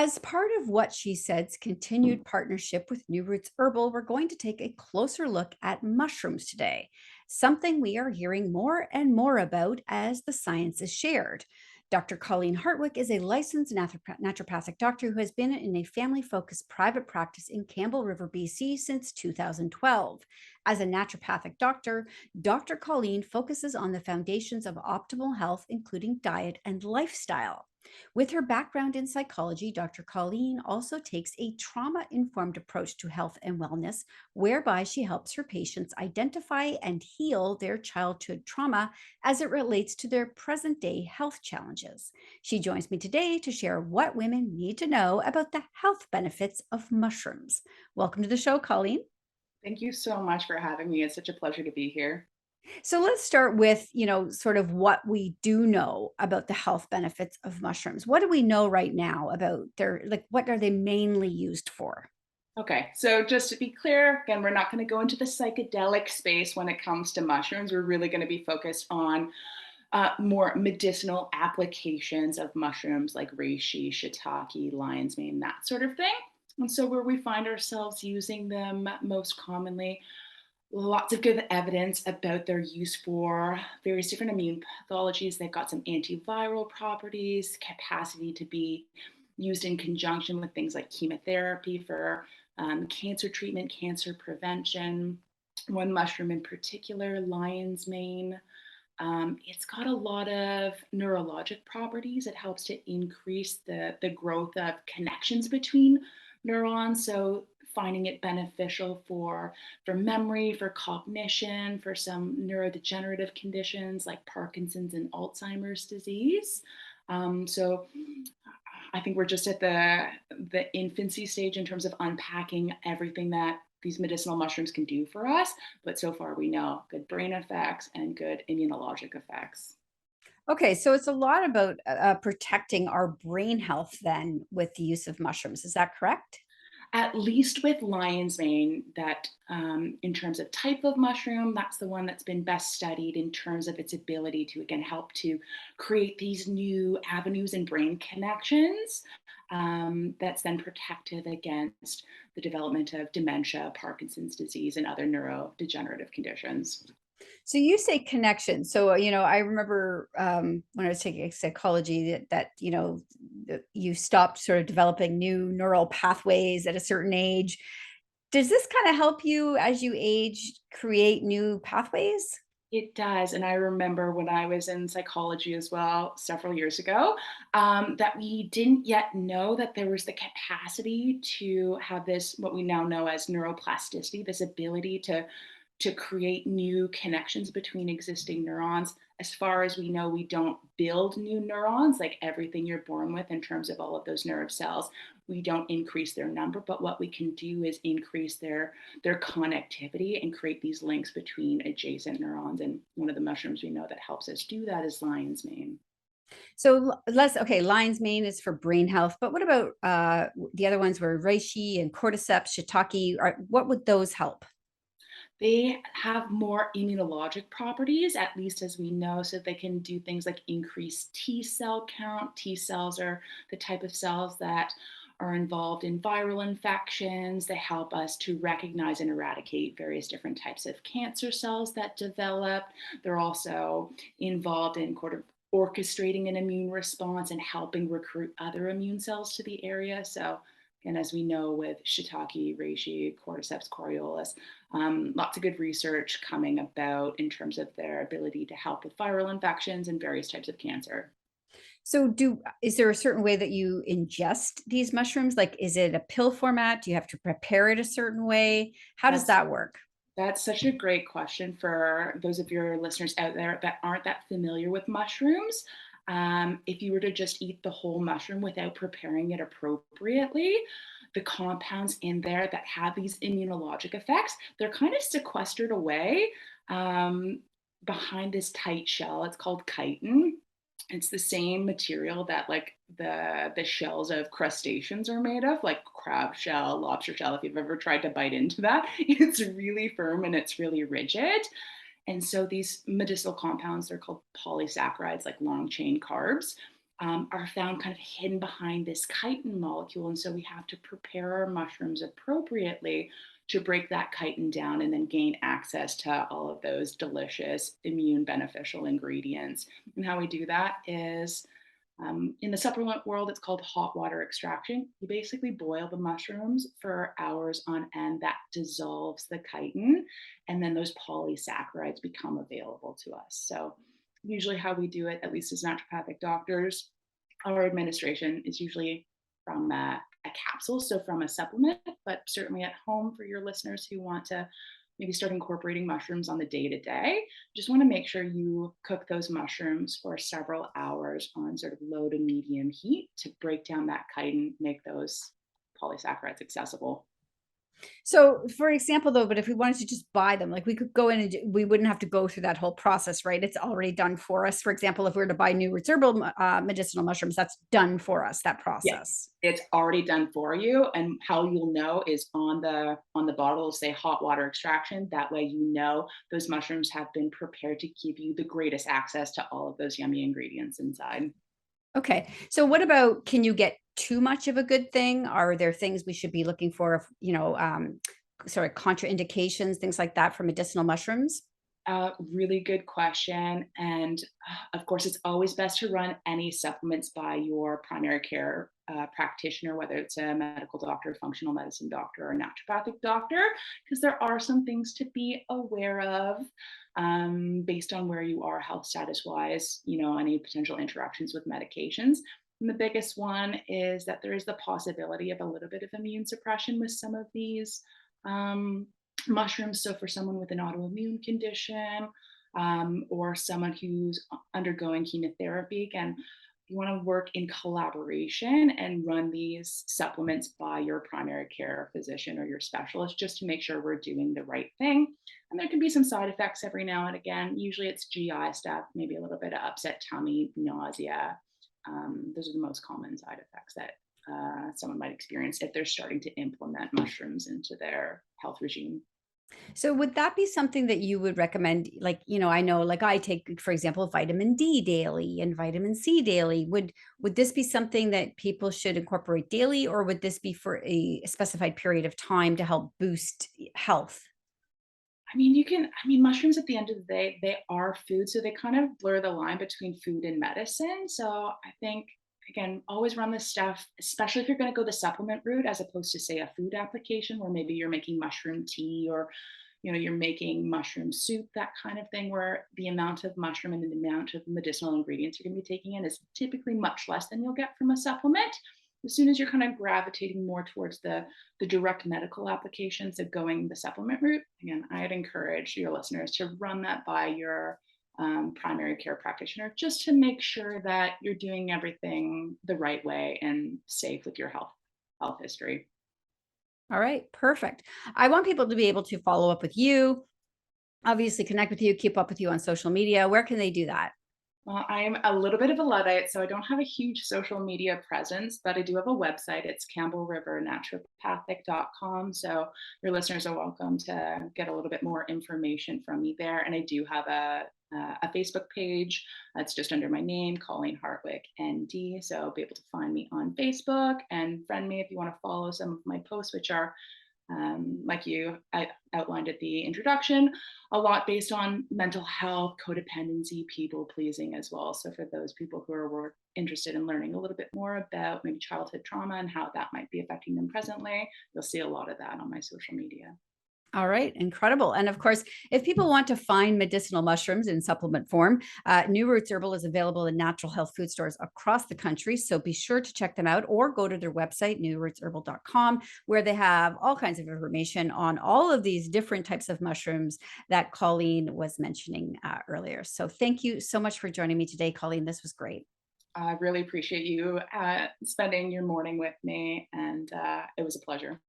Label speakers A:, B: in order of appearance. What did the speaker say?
A: As part of What She Said's continued partnership with New Roots Herbal, we're going to take a closer look at mushrooms today, something we are hearing more and more about as the science is shared. Dr. Colleen Hartwick is a licensed naturopathic doctor who has been in a family focused private practice in Campbell River, BC since 2012. As a naturopathic doctor, Dr. Colleen focuses on the foundations of optimal health, including diet and lifestyle. With her background in psychology, Dr. Colleen also takes a trauma informed approach to health and wellness, whereby she helps her patients identify and heal their childhood trauma as it relates to their present day health challenges. She joins me today to share what women need to know about the health benefits of mushrooms. Welcome to the show, Colleen.
B: Thank you so much for having me. It's such a pleasure to be here.
A: So let's start with, sort of what we do know about the health benefits of mushrooms. What do we know right now about what are they mainly used for?
B: Okay, so just to be clear, again, we're not going to go into the psychedelic space when it comes to mushrooms. We're really going to be focused on more medicinal applications of mushrooms like reishi, shiitake, lion's mane, that sort of thing. And so, where we find ourselves using them most commonly, lots of good evidence about their use for various different immune pathologies. They've got some antiviral properties, capacity to be used in conjunction with things like chemotherapy for cancer treatment, cancer prevention. One mushroom in particular, lion's mane, it's got a lot of neurologic properties. It helps to increase the growth of connections between neurons. So finding it beneficial for memory, for cognition, for some neurodegenerative conditions like Parkinson's and Alzheimer's disease. So I think we're just at the infancy stage in terms of unpacking everything that these medicinal mushrooms can do for us. But so far, we know good brain effects and good immunologic effects.
A: Okay, so it's a lot about protecting our brain health then with the use of mushrooms. Is that correct?
B: At least with lion's mane, that in terms of type of mushroom, that's the one that's been best studied in terms of its ability to, again, help to create these new avenues and brain connections. That's then protective against the development of dementia, Parkinson's disease, and other neurodegenerative conditions.
A: So you say connection. So, I remember when I was taking psychology that you stopped sort of developing new neural pathways at a certain age. Does this kind of help you as you age create new pathways?
B: It does. And I remember when I was in psychology as well several years ago, that we didn't yet know that there was the capacity to have this, what we now know as neuroplasticity, this ability to create new connections between existing neurons. As far as we know, we don't build new neurons like everything you're born with in terms of all of those nerve cells. We don't increase their number, but what we can do is increase their connectivity and create these links between adjacent neurons. And one of the mushrooms we know that helps us do that is lion's mane.
A: So let's okay, lion's mane is for brain health, but what about the other ones were reishi and cordyceps, shiitake? What would those help?
B: They have more immunologic properties, at least as we know, so they can do things like increase T cell count. T cells are the type of cells that are involved in viral infections. They help us to recognize and eradicate various different types of cancer cells that develop. They're also involved in sort of orchestrating an immune response and helping recruit other immune cells to the area. So, and as we know with shiitake, reishi, cordyceps, coriolis, lots of good research coming about in terms of their ability to help with viral infections and various types of cancer.
A: So is there a certain way that you ingest these mushrooms? Like, is it a pill format? Do you have to prepare it a certain way? How does
B: That's
A: that work?
B: that's such a great question for those of your listeners out there that aren't that familiar with mushrooms. If you were to just eat the whole mushroom without preparing it appropriately, the compounds in there that have these immunologic effects, they're kind of sequestered away um, behind this tight shell. It's called chitin. It's the same material that like the shells of crustaceans are made of, like crab shell, lobster shell. If you've ever tried to bite into that, it's really firm and it's really rigid. And so these medicinal compounds, they're called polysaccharides, like long chain carbs. are found kind of hidden behind this chitin molecule. And so we have to prepare our mushrooms appropriately to break that chitin down and then gain access to all of those delicious immune beneficial ingredients. And how we do that is in the supplement world, it's called hot water extraction. You basically boil the mushrooms for hours on end. That dissolves the chitin, and then those polysaccharides become available to us. So, usually, how we do it, at least as naturopathic doctors, our administration is usually from a capsule, so from a supplement, but certainly at home for your listeners who want to maybe start incorporating mushrooms on the day to day. Just want to make sure you cook those mushrooms for several hours on sort of low to medium heat to break down that chitin, make those polysaccharides accessible.
A: So, for example, though, but if we wanted to just buy them, like we could go in and we wouldn't have to go through that whole process, right? It's already done for us. For example, if we were to buy new Roots Herbal medicinal mushrooms, that's done for us, that
B: Yeah,
A: process.
B: it's already done for you, and how you'll know is on the bottle it'll say hot water extraction. That way you know those mushrooms have been prepared to give you the greatest access to all of those yummy ingredients inside.
A: Okay. So what about, can you get too much of a good thing? Are there things we should be looking for, if, sort of contraindications, things like that for medicinal mushrooms?
B: Really good question. And of course, it's always best to run any supplements by your primary care practitioner, whether it's a medical doctor, functional medicine doctor, or naturopathic doctor, because there are some things to be aware of based on where you are health status wise, any potential interactions with medications. And the biggest one is that there is the possibility of a little bit of immune suppression with some of these. Um, Mushrooms. So, for someone with an autoimmune condition or someone who's undergoing chemotherapy, again, you want to work in collaboration and run these supplements by your primary care physician or your specialist just to make sure we're doing the right thing. And there can be some side effects every now and again. Usually it's GI stuff, maybe a little bit of upset tummy, nausea. Those are the most common side effects that someone might experience if they're starting to implement mushrooms into their health regime.
A: So would that be something that you would recommend? Like, I know, like I take, for example, vitamin D daily and vitamin C daily. Would this be something that people should incorporate daily, or would this be for a specified period of time to help boost health?
B: Mushrooms at the end of the day, they are food. So they kind of blur the line between food and medicine. So I think, again, always run this stuff, especially if you're going to go the supplement route as opposed to, say, a food application where maybe you're making mushroom tea or you're making mushroom soup, that kind of thing, where the amount of mushroom and the amount of medicinal ingredients you're going to be taking in is typically much less than you'll get from a supplement. As soon as you're kind of gravitating more towards the direct medical applications of going the supplement route, again, I'd encourage your listeners to run that by your primary care practitioner just to make sure that you're doing everything the right way and safe with your health history.
A: All right, perfect. I want people to be able to follow up with you, obviously connect with you, keep up with you on social media. Where can they do that?
B: Well, I'm a little bit of a Luddite, so I don't have a huge social media presence, but I do have a website. It's campbellrivernaturopathic.com. So your listeners are welcome to get a little bit more information from me there. And I do have a Facebook page that's just under my name, Colleen Hartwick, ND. So be able to find me on Facebook and friend me if you want to follow some of my posts, which are like I outlined at the introduction, a lot based on mental health, codependency, people pleasing as well. So, for those people who are interested in learning a little bit more about maybe childhood trauma and how that might be affecting them presently, you'll see a lot of that on my social media.
A: All right, incredible. And of course, if people want to find medicinal mushrooms in supplement form, New Roots Herbal is available in natural health food stores across the country. So be sure to check them out or go to their website, newrootsherbal.com, where they have all kinds of information on all of these different types of mushrooms that Colleen was mentioning earlier. So thank you so much for joining me today, Colleen. This was great.
B: I really appreciate you spending your morning with me, and it was a pleasure.